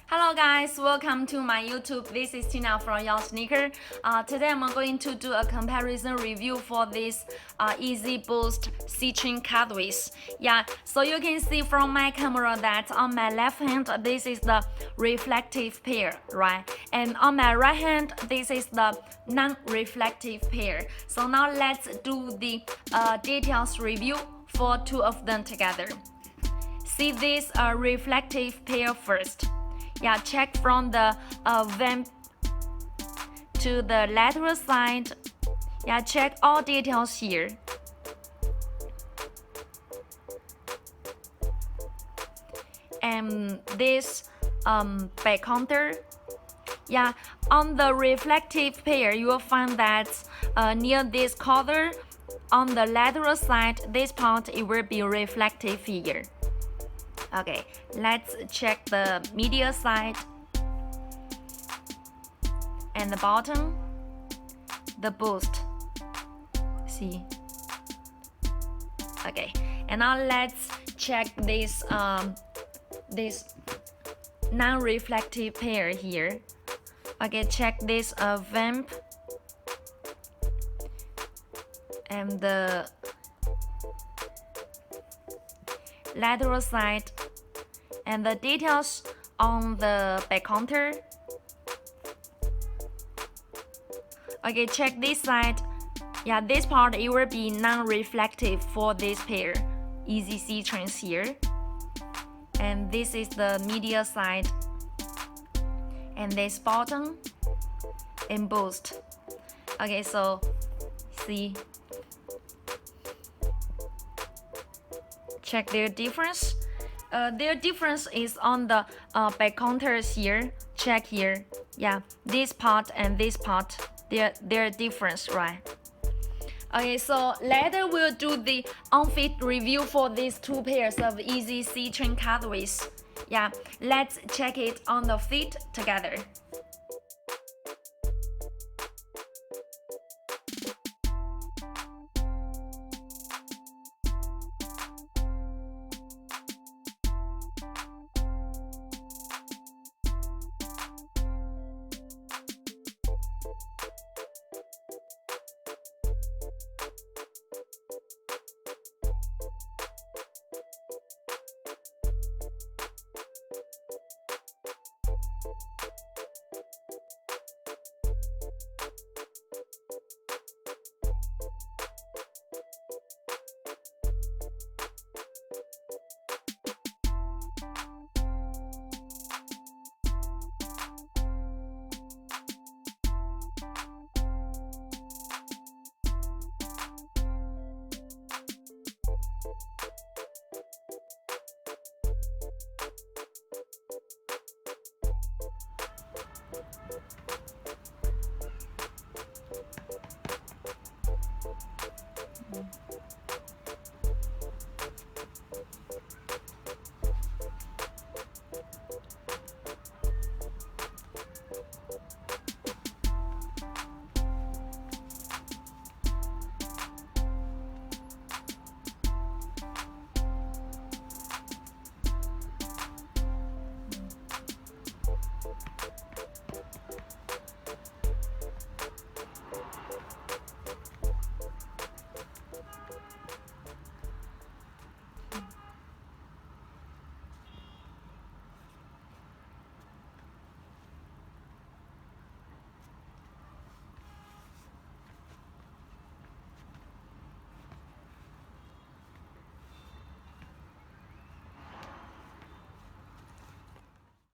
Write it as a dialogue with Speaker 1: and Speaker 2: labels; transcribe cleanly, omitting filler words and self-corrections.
Speaker 1: Hello guys, welcome to my YouTube. This is Tina from ursneaker. Today I'm going to do a comparison review for this Yeezy Boost Citrin colorways. Yeah, so you can see from my camera that on my left hand this is the reflective pair, right? And on my right hand this is the non-reflective pair. So now let's do the details review for two of them together. See this reflective pair first. Yeah, check from the vamp to the lateral side. Yeah, check all details here. And this back counter. Yeah, on the reflective pair, you will find that near this collar, on the lateral side, this part it will be reflective here. Okay, let's check the medial side and the bottom, the boost. See? Okay, and now let's check this this non-reflective pair here. Okay, check this vamp and the lateral side and the details on the back counter. Okay, check this side. Yeah, this part it will be non-reflective for this pair, Yeezy Citrins here. And this is the medial side. And this bottom and boost. Okay, so see. Check their difference. Their difference is on the back counters here. Check here. Yeah, this part and this part, their difference, right? Okay, so later we'll do the on-fit review for these two pairs of Yeezy Citrin colorways. Yeah, let's check it on the fit together.